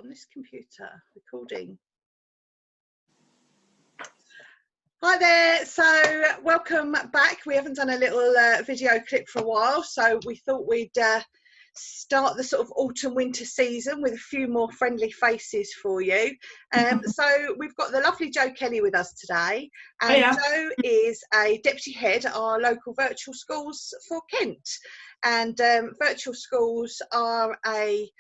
on this computer recording. Hi there, so welcome back. We haven't done a little video clip for a while, so we thought we'd start the sort of autumn winter season with a few more friendly faces for you. So we've got the lovely Jo Kelly with us today, and Jo is a deputy head at our local virtual schools for Kent. And virtual schools are a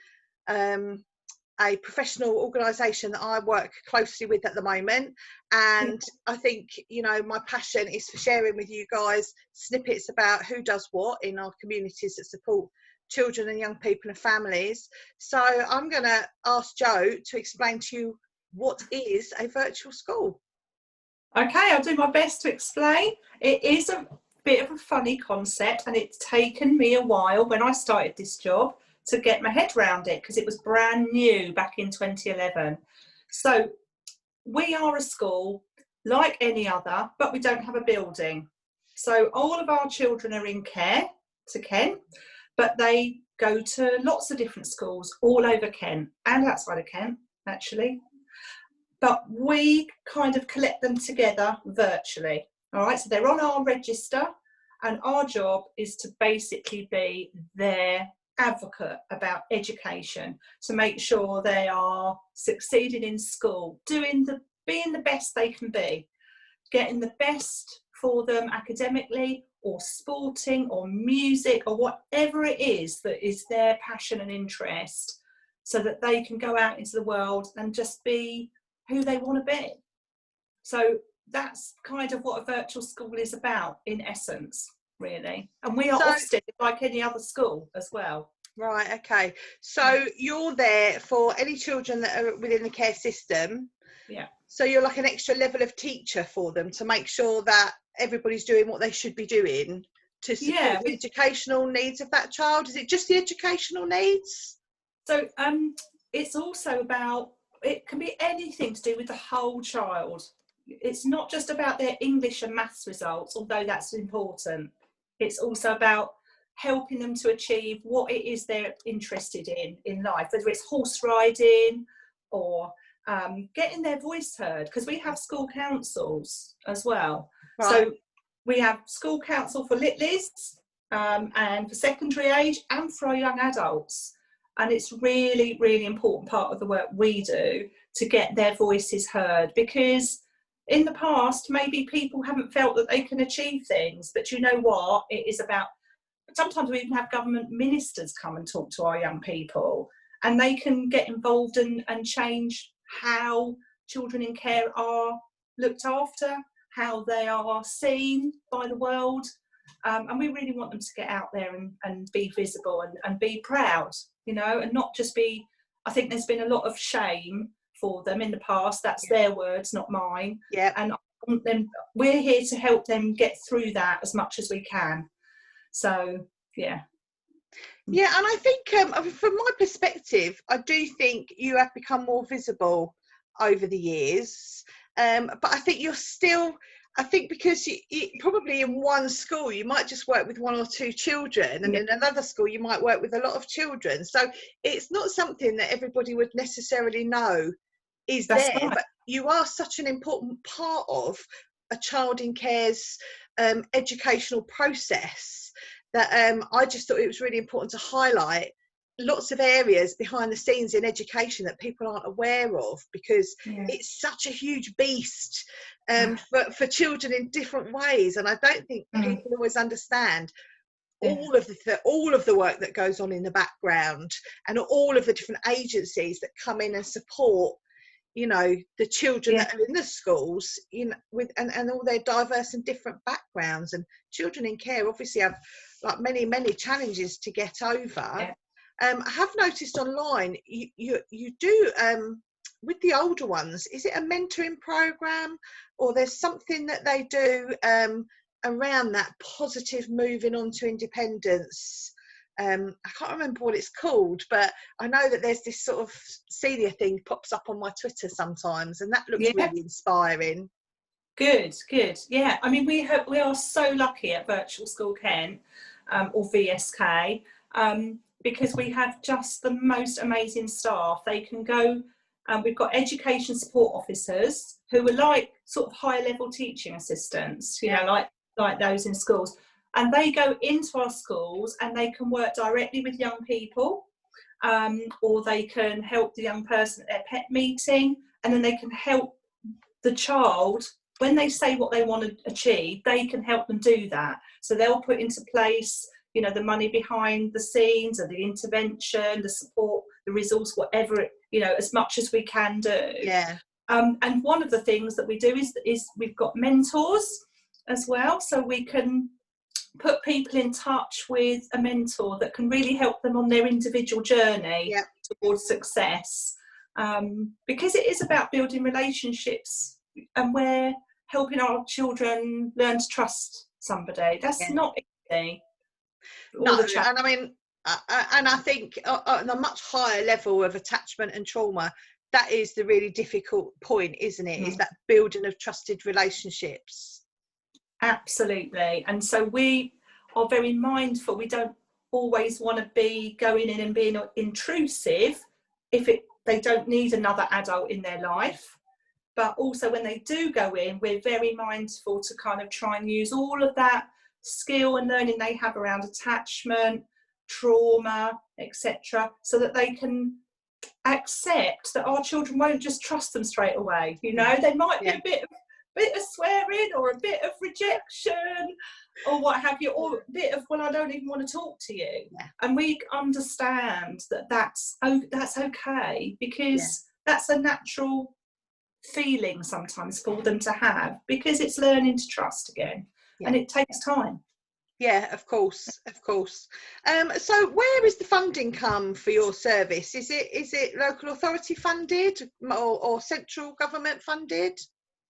professional organisation that I work closely with at the moment, and I think, you know, my passion is for sharing with you guys snippets about who does what in our communities that support children and young people and families. So I'm going to ask Jo to explain to you what is a virtual school. Okay, I'll do my best to explain. It is a bit of a funny concept, and it's taken me a while when I started this job to get my head around it, because it was brand new back in 2011. So we are a school like any other, but we don't have a building. So all of our children are in care to Kent, but they go to lots of different schools all over Kent and outside of Kent, actually. But we kind of collect them together virtually. All right, so they're on our register, and our job is to basically be their advocate about education, to make sure they are succeeding in school, being the best they can be, getting the best for them academically or sporting or music or whatever it is that is their passion and interest, so that they can go out into the world and just be who they want to be. So that's kind of what a virtual school is about in essence, really. And we are Ofsted like any other school as well. Right, okay. So you're there for any children that are within the care system. Yeah. So you're like an extra level of teacher for them to make sure that everybody's doing what they should be doing to support the educational needs of that child. Is it just the educational needs? So it's also about, it can be anything to do with the whole child. It's not just about their English and maths results, although that's important. It's also about helping them to achieve what it is they're interested in life, whether it's horse riding or getting their voice heard, because we have school councils as well. Right. So we have school council for Litleys and for secondary age and for our young adults. And it's really, really important part of the work we do to get their voices heard, because in the past, maybe people haven't felt that they can achieve things. But you know what? It is about, sometimes we even have government ministers come and talk to our young people, and they can get involved and change how children in care are looked after, how they are seen by the world. And we really want them to get out there and be visible and be proud, you know, and not just be, I think there's been a lot of shame for them in the past. That's their words, not mine. Yeah. And we're here to help them get through that as much as we can. So, yeah. Yeah, and I think from my perspective, I do think you have become more visible over the years. But I think you're still, I think because you probably in one school, you might just work with one or two children, and in another school, you might work with a lot of children. So it's not something that everybody would necessarily know is there, right. But you are such an important part of a child in care's educational process that I just thought it was really important to highlight lots of areas behind the scenes in education that people aren't aware of, because it's such a huge beast for children in different ways, and I don't think people always understand all of the work that goes on in the background, and all of the different agencies that come in and support, you know, the children that are in the schools, you know, with and all their diverse and different backgrounds. And children in care obviously have like many challenges to get over. I have noticed online you do with the older ones, is it a mentoring program, or there's something that they do around that positive moving on to independence? I can't remember what it's called, but I know that there's this sort of senior thing pops up on my Twitter sometimes, and that looks really inspiring. Good. Yeah, I mean, we are so lucky at Virtual School Kent, or VSK. because we have just the most amazing staff. They can go, we've got education support officers who are like sort of high level teaching assistants, you know, like those in schools. And they go into our schools and they can work directly with young people, or they can help the young person at their pet meeting, and then they can help the child when they say what they want to achieve. They can help them do that. So they'll put into place, you know, the money behind the scenes and the intervention, the support, the resource, whatever, you know, as much as we can do. Yeah. And one of the things that we do is we've got mentors as well, so we can put people in touch with a mentor that can really help them on their individual journey towards success, because it is about building relationships, and we're helping our children learn to trust somebody. That's not easy. No, and I mean, and I think on a much higher level of attachment and trauma, that is the really difficult point, isn't it? Is that building of trusted relationships. Absolutely. And so we are very mindful. We don't always want to be going in and being intrusive if they don't need another adult in their life. But also when they do go in, we're very mindful to kind of try and use all of that skill and learning they have around attachment, trauma, etc., so that they can accept that our children won't just trust them straight away. You know, they might be a bit of swearing or a bit of rejection or what have you, or a bit of, well, I don't even want to talk to you. And we understand that that's okay, because that's a natural feeling sometimes for them to have, because it's learning to trust again, and it takes time. Yeah, of course. So where is the funding come for your service? Is it local authority funded or central government funded?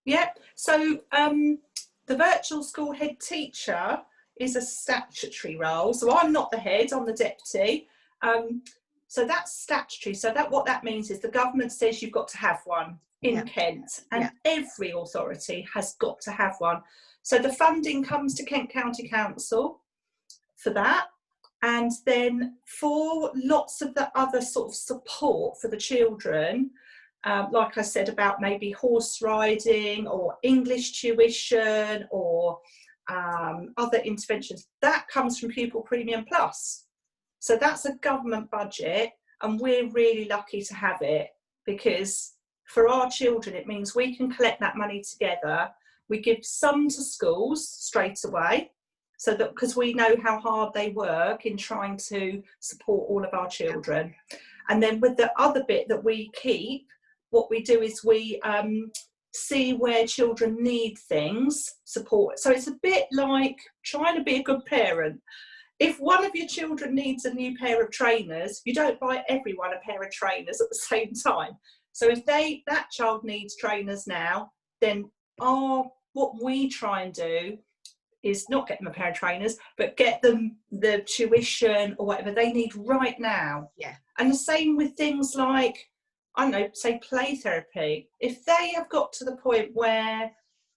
Yeah, so the virtual school head teacher is a statutory role. So I'm not the head, I'm the deputy. So that's statutory. So what that means is the government says you've got to have one in Kent, and every authority has got to have one. So the funding comes to Kent County Council for that. And then for lots of the other sort of support for the children, like I said about maybe horse riding or English tuition or other interventions, that comes from Pupil Premium Plus. So that's a government budget, and we're really lucky to have it, because for our children it means we can collect that money together. We give some to schools straight away, so that, because we know how hard they work in trying to support all of our children. And then with the other bit that we keep, what we do is we see where children need things, support. So it's a bit like trying to be a good parent. If one of your children needs a new pair of trainers, you don't buy everyone a pair of trainers at the same time. So if that child needs trainers now, then what we try and do is not get them a pair of trainers, but get them the tuition or whatever they need right now. Yeah. And the same with things like, I don't know, say play therapy. If they have got to the point where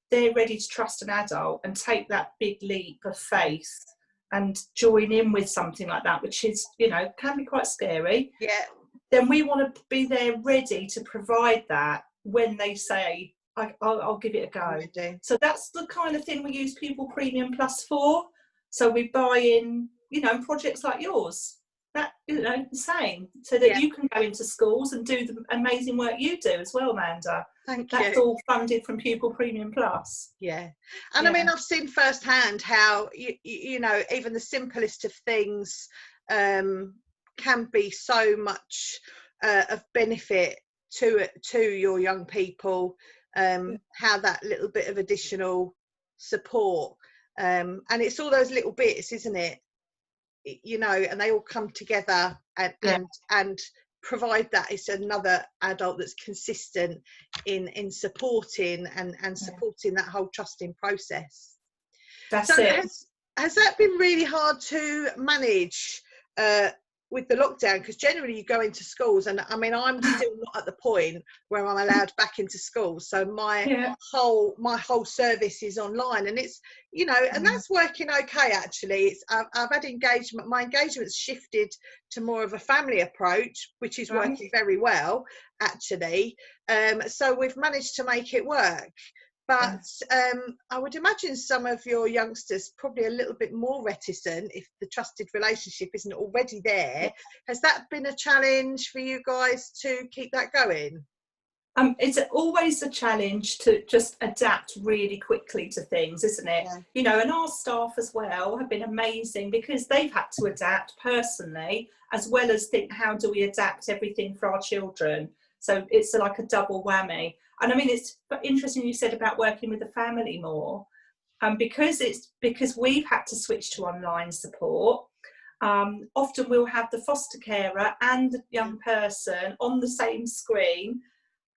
they're ready to trust an adult and take that big leap of faith and join in with something like that, which is, you know, can be quite scary. Yeah. Then we want to be there ready to provide that when they say, I'll give it a go. So that's the kind of thing we use Pupil Premium Plus for. So we buy in, you know, projects like yours, that, you know, the same, so that you can go into schools and do the amazing work you do as well, Amanda. Thank you. That's all funded from Pupil Premium Plus. Yeah. And I mean, I've seen firsthand how, you know, even the simplest of things can be so much of benefit to your young people. How that little bit of additional support, and it's all those little bits, isn't it? You know, and they all come together and provide that. It's another adult that's consistent in supporting and supporting that whole trusting process. That's it. Has that been really hard to manage, with the lockdown, because generally you go into schools, and I mean, I'm still not at the point where I'm allowed back into school, so my whole service is online, and it's, you know, and that's working okay actually. It's I've had engagement, my engagement's shifted to more of a family approach, which is working very well actually. So we've managed to make it work. But I would imagine some of your youngsters probably a little bit more reticent if the trusted relationship isn't already there. Has that been a challenge for you guys to keep that going? It's always a challenge to just adapt really quickly to things, isn't it? Yeah. You know, and our staff as well have been amazing, because they've had to adapt personally, as well as think, how do we adapt everything for our children? So it's like a double whammy. And I mean, it's interesting you said about working with the family more, because we've had to switch to online support. Often we'll have the foster carer and the young person on the same screen.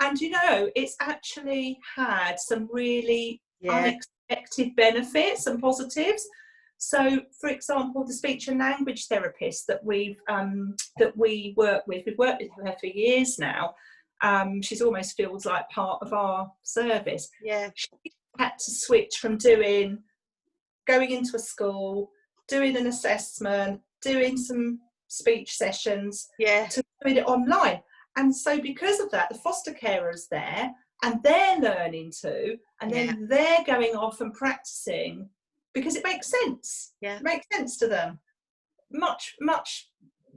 And, you know, it's actually had some really unexpected benefits and positives. So, for example, the speech and language therapist that we work with, we've worked with her for years now. She's almost feels like part of our service. Yeah. She had to switch from going into a school, doing an assessment, doing some speech sessions, to doing it online. And so because of that, the foster carer's there, and they're learning too, and then they're going off and practicing, because it makes sense. It makes sense to them. Much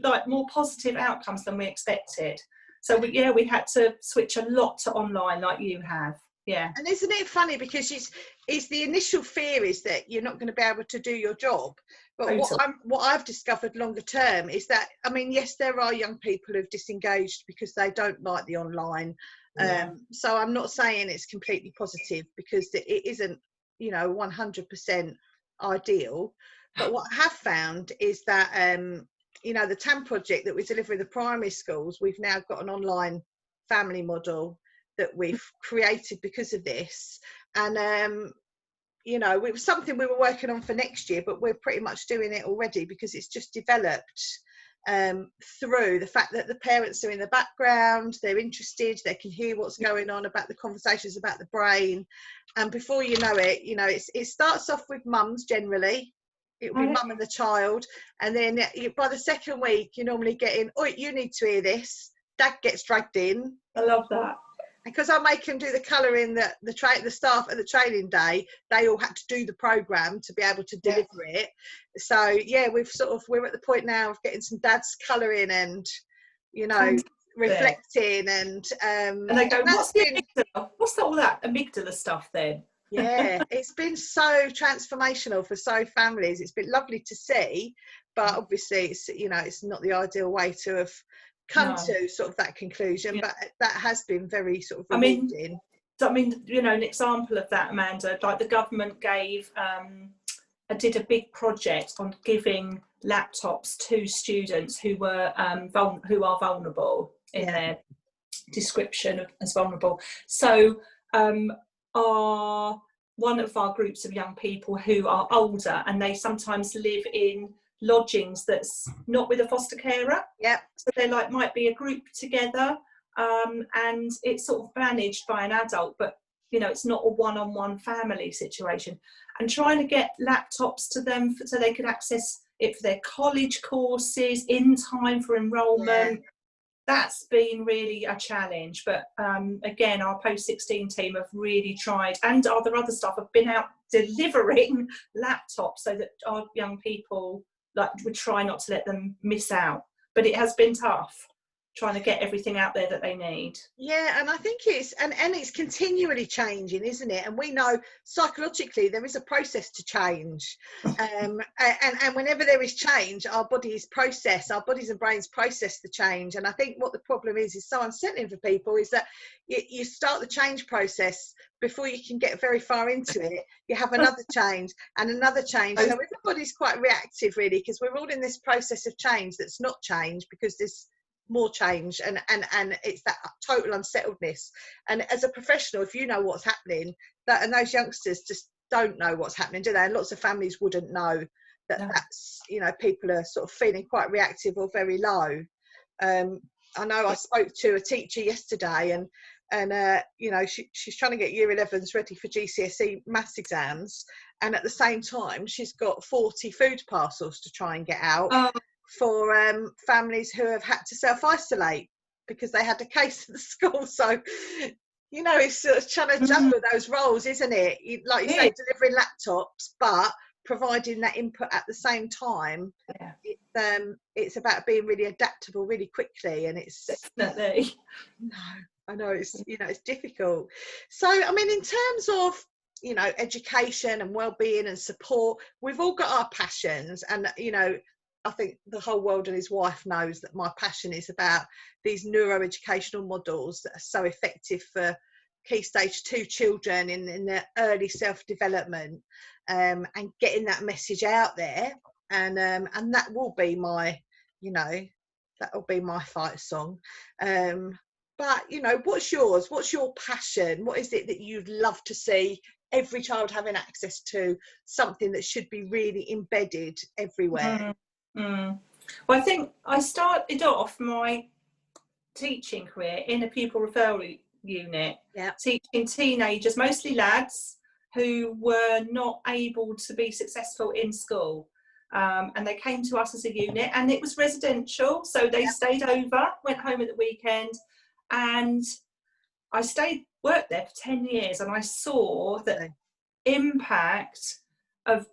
like more positive outcomes than we expected. So we had to switch a lot to online, like you have. Yeah. And isn't it funny, because it's the initial fear is that you're not going to be able to do your job. But what I've discovered longer term is that, I mean, yes, there are young people who've disengaged because they don't like the online. So I'm not saying it's completely positive, because it isn't, you know, 100% ideal. But what I have found is that, you know, the TAM project that we deliver in the primary schools, we've now got an online family model that we've created because of this. And you know, it was something we were working on for next year, but we're pretty much doing it already, because it's just developed through the fact that the parents are in the background, they're interested, they can hear what's going on about the conversations about the brain, and before you know it, you know, it starts off with mums generally. It'll be mum and the child, and then by the second week you're normally getting, oh, you need to hear this. Dad gets dragged in. I love that. Because I make them do the colouring, the staff at the training day, they all had to do the programme to be able to deliver it. So yeah, we're at the point now of getting some dads colouring and, you know, reflecting, and they go, what's the amygdala? What's all that amygdala stuff then? Yeah, it's been so transformational for so families. It's been lovely to see, but obviously it's, you know, it's not the ideal way to have come to sort of that conclusion, but that has been very sort of rewarding. I mean, you know, an example of that, Amanda, like the government did a big project on giving laptops to students who are vulnerable in their description as vulnerable. So one of our groups of young people who are older, and they sometimes live in lodgings that's not with a foster carer. So they might be a group together, and it's sort of managed by an adult, but you know, it's not a one-on-one family situation. And trying to get laptops to them so they could access it for their college courses in time for enrolment. That's been really a challenge, but again, our post-16 team have really tried, and other staff have been out delivering laptops so that our young people, we try not to let them miss out. But it has been tough trying to get everything out there that they need. Yeah, and I think it's and it's continually changing, isn't it? And we know psychologically there is a process to change, and whenever there is change, our bodies and brains process the change. And I think what the problem is so unsettling for people is that you start the change process, before you can get very far into it, you have another change and another change. So everybody's quite reactive, really, because we're all in this process of change that's not change, because there's more change, and it's that total unsettledness. And as a professional, if you know what's happening, and those youngsters just don't know what's happening, do they? And lots of families wouldn't know that's, you know, people are sort of feeling quite reactive or very low. I know I spoke to a teacher yesterday, and you know, she's trying to get year 11s ready for GCSE maths exams, and at the same time she's got 40 food parcels to try and get out for families who have had to self-isolate because they had a case at the school. So, you know, it's sort of trying to juggle those roles, isn't it? Like you say, delivering laptops, but providing that input at the same time. It's about being really adaptable really quickly, and it's definitely, no, I know it's, you know, it's difficult. So I mean, in terms of, you know, education and well-being and support, we've all got our passions, and you know, I think the whole world and his wife knows that my passion is about these neuroeducational models that are so effective for key stage 2 children in their early self-development, and getting that message out there, and that will be my, you know, that will be my fight song. But you know, what's yours? What's your passion? What is it that you'd love to see every child having access to, something that should be really embedded everywhere? Well, I think I started off my teaching career in a pupil referral unit, teaching teenagers, mostly lads, who were not able to be successful in school, and they came to us as a unit, and it was residential, so they stayed over, went home at the weekend, and I worked there for 10 years, and I saw the impact of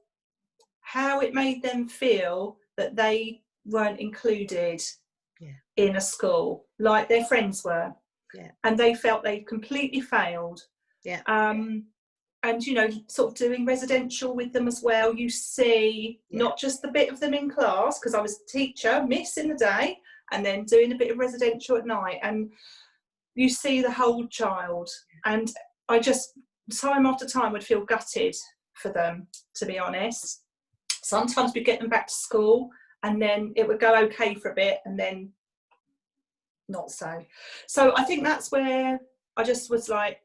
how it made them feel that they weren't included in a school like their friends were, and they felt they'd completely failed. And you know, sort of doing residential with them as well, you see not just the bit of them in class, because I was a teacher, miss in the day, and then doing a bit of residential at night, and you see the whole child. And I just, time after time, would feel gutted for them, to be honest. Sometimes we'd get them back to school, and then it would go okay for a bit, and then not so. So I think that's where I just was like,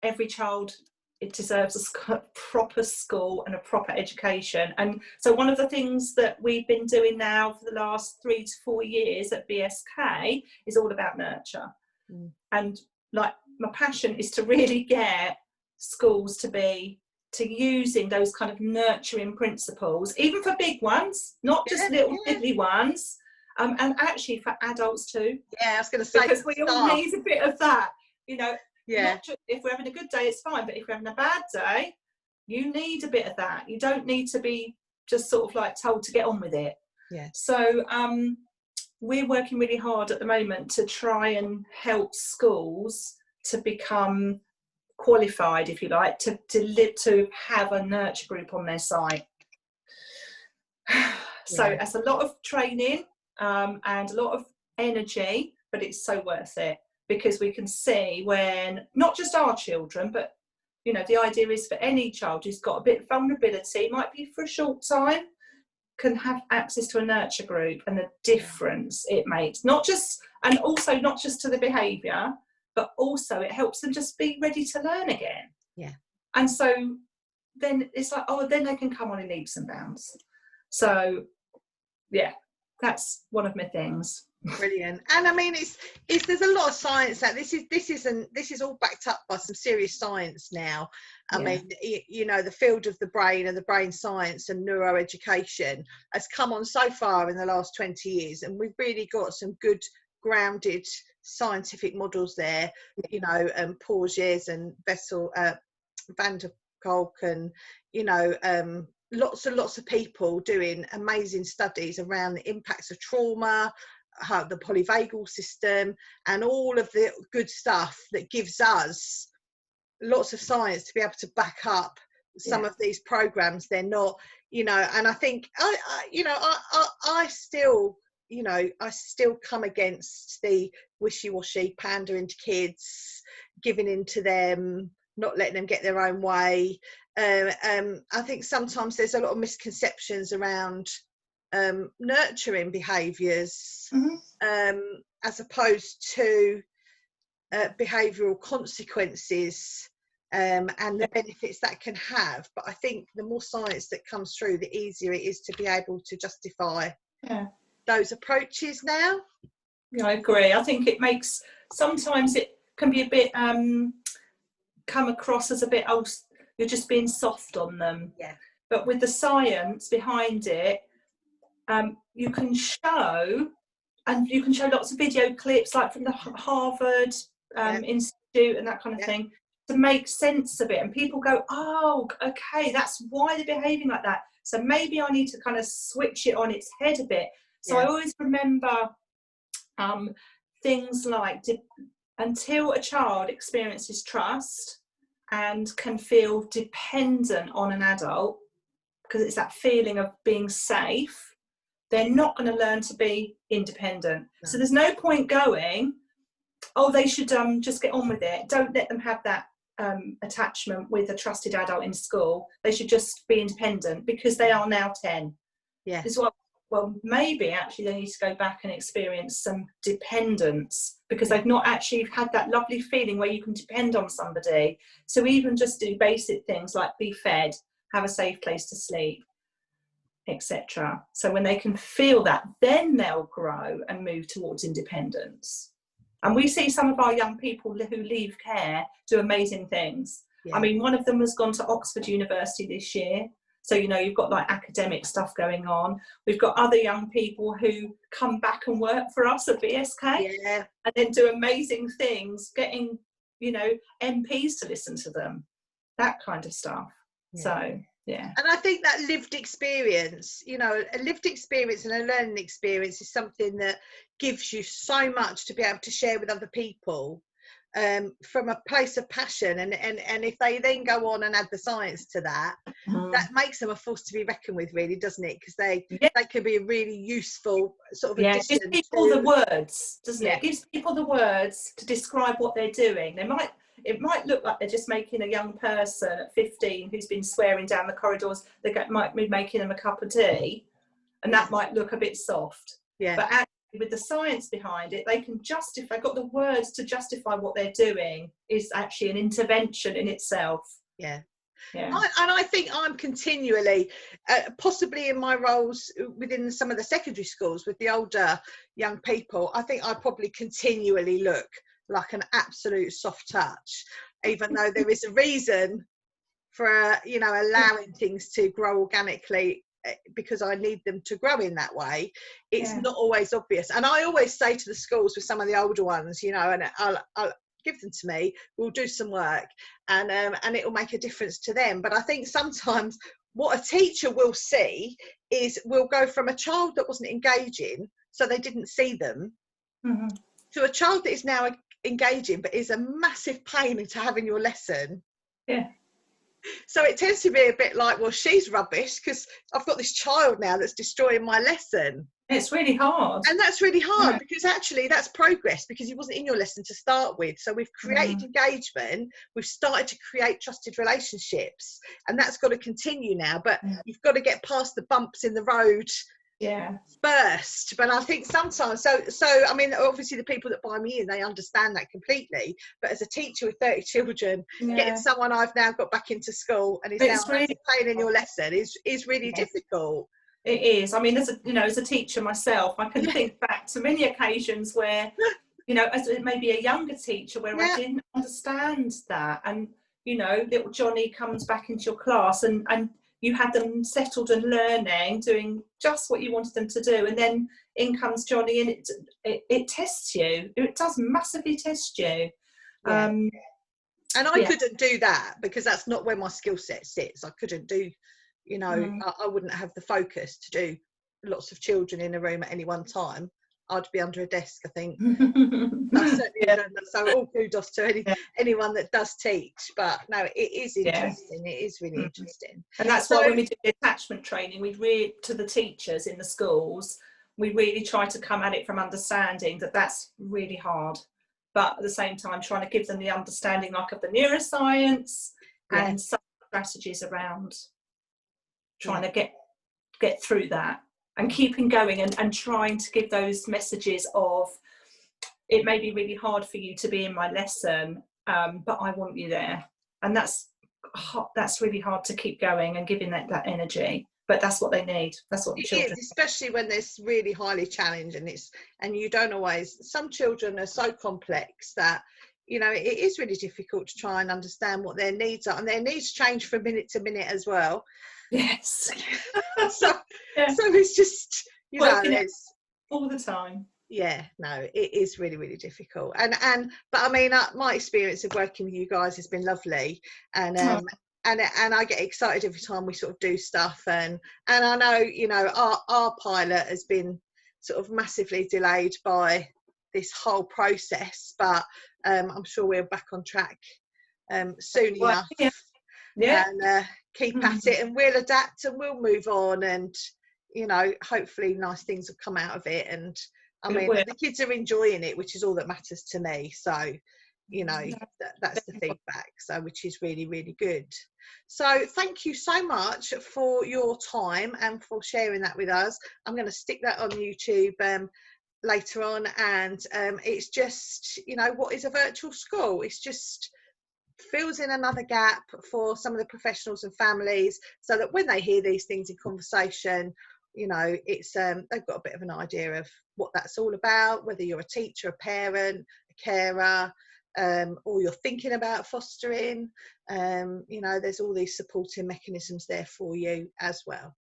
every child, it deserves a proper school and a proper education. And so one of the things that we've been doing now for the last 3 to 4 years at BSK is all about nurture. And like, my passion is to really get schools to using those kind of nurturing principles, even for big ones, not just little diddly ones, and actually for adults too. I was going to say, because we all need a bit of that, you know. Not just, if we're having a good day, it's fine, but if we're having a bad day, you need a bit of that. You don't need to be just sort of like told to get on with it. So we're working really hard at the moment to try and help schools to become qualified, if you like, to have a nurture group on their site. So it's a lot of training and a lot of energy, but it's so worth it, because we can see when, not just our children, but you know, the idea is for any child who's got a bit of vulnerability, might be for a short time, can have access to a nurture group, and the difference it makes, not just to the behaviour, but also it helps them just be ready to learn again. And so then it's like, oh, then they can come on in leaps and bounds. So that's one of my things. Brilliant. And I mean, it's there's a lot of science that this is all backed up by some serious science now. I mean, you know, the field of the brain and the brain science and neuroeducation has come on so far in the last 20 years, and we've really got some good grounded scientific models there, you know, Porges and Van der Kolk, and you know, lots and lots of people doing amazing studies around the impacts of trauma, the polyvagal system, and all of the good stuff that gives us lots of science to be able to back up some of these programs. They're not, you know, and I think I still, you know, I still come against the wishy-washy pandering to kids, giving in to them, not letting them get their own way. I think sometimes there's a lot of misconceptions around nurturing behaviours, as opposed to behavioural consequences and the benefits that can have. But I think the more science that comes through, the easier it is to be able to justify those approaches now. Yeah, I agree. I think it makes, sometimes it can be a bit come across as a bit, oh, you're just being soft on them. Yeah. But with the science behind it, you can show, and you can show lots of video clips, like from the Harvard Institute and that kind of thing, to make sense of it. And people go, oh, okay, that's why they're behaving like that. So maybe I need to kind of switch it on its head a bit. So I always remember things like, until a child experiences trust and can feel dependent on an adult, because it's that feeling of being safe, they're not going to learn to be independent. So there's no point going, oh, they should just get on with it. Don't let them have that attachment with a trusted adult in school. They should just be independent because they are now 10. Yeah. It's what, well, maybe actually they need to go back and experience some dependence, because they've not actually had that lovely feeling where you can depend on somebody. So even just do basic things like be fed, have a safe place to sleep, etc. So when they can feel that, then they'll grow and move towards independence. And we see some of our young people who leave care do amazing things. Yeah. I mean, one of them has gone to Oxford University this year. So, you know, you've got like academic stuff going on. We've got other young people who come back and work for us at BSK and then do amazing things, getting, you know, MPs to listen to them, that kind of stuff. Yeah. So, yeah. And I think that lived experience, you know, a lived experience and a learning experience is something that gives you so much to be able to share with other people. From a place of passion, and if they then go on and add the science to that, that makes them a force to be reckoned with, really, doesn't it? Because they can be a really useful sort of addition. It gives people the words, doesn't it? It gives people the words to describe what they're doing. It might look like they're just making a young person at 15 who's been swearing down the corridors, might be making them a cup of tea, and that might look a bit soft. Yeah. But actually, with the science behind it, they can justify, got the words to justify what they're doing is actually an intervention in itself. Yeah. And I think I'm continually, possibly in my roles within some of the secondary schools with the older young people, I think I probably continually look like an absolute soft touch, even though there is a reason for, you know, allowing things to grow organically, because I need them to grow in that way. It's not always obvious. And I always say to the schools with some of the older ones, you know, and I'll give them to me, we'll do some work, and it will make a difference to them. But I think sometimes what a teacher will see is we'll go from a child that wasn't engaging, so they didn't see them, to a child that is now engaging but is a massive pain to have in your lesson. Yeah. So it tends to be a bit like, well, she's rubbish because I've got this child now that's destroying my lesson. It's really hard. And that's really hard because actually that's progress, because he wasn't in your lesson to start with. So we've created engagement, we've started to create trusted relationships, and that's got to continue now. But you've got to get past the bumps in the road first. But I think sometimes, so I mean, obviously the people that buy me in, they understand that completely. But as a teacher with 30 children, getting someone I've now got back into school and is now really playing in your lesson is really difficult. It is. I mean, as a teacher myself, I can think back to many occasions where, you know, as maybe a younger teacher where I didn't understand that, and you know, little Johnny comes back into your class and you had them settled and learning, doing just what you wanted them to do, and then in comes Johnny, and it tests you. It does massively test you. And I couldn't do that because that's not where my skill set sits. I couldn't do, you know, I wouldn't have the focus to do lots of children in a room at any one time. I'd be under a desk, I think. That's certainly so all kudos to anyone that does teach. But no, it is interesting. It is really interesting. And that's why when we do the attachment training, to the teachers in the schools, we really try to come at it from understanding that that's really hard. But at the same time, trying to give them the understanding like of the neuroscience and some strategies around trying to get through that. And keeping going and trying to give those messages of, it may be really hard for you to be in my lesson, but I want you there. and that's really hard to keep going and giving that energy. But that's what they need. That's what the children. It is, especially when they're really highly challenged, and you don't always. Some children are so complex that, you know, it is really difficult to try and understand what their needs are, and their needs change from minute to minute as well. Yes. so it's just, you know, it's all the time. Yeah, no, it is really, really difficult. But I mean, my experience of working with you guys has been lovely, and I get excited every time we sort of do stuff, and I know, you know, our pilot has been sort of massively delayed by this whole process, but I'm sure we're back on track soon enough. And keep at it, and we'll adapt and we'll move on, and, you know, hopefully nice things will come out of it. And I mean, the kids are enjoying it, which is all that matters to me. So, you know, that's the feedback, so which is really, really good. So thank you so much for your time and for sharing that with us. I'm going to stick that on YouTube later on, and it's just, you know, what is a virtual school? It's just fills in another gap for some of the professionals and families, so that when they hear these things in conversation, you know, it's they've got a bit of an idea of what that's all about, whether you're a teacher, a parent, a carer, or you're thinking about fostering. You know, there's all these supporting mechanisms there for you as well.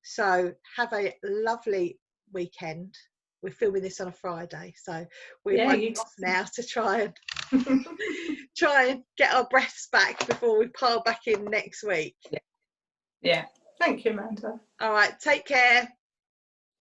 So have a lovely weekend. We're filming this on a Friday, so we're off now to try and get our breaths back before we pile back in next week. Yeah. Thank you, Amanda. All right, take care.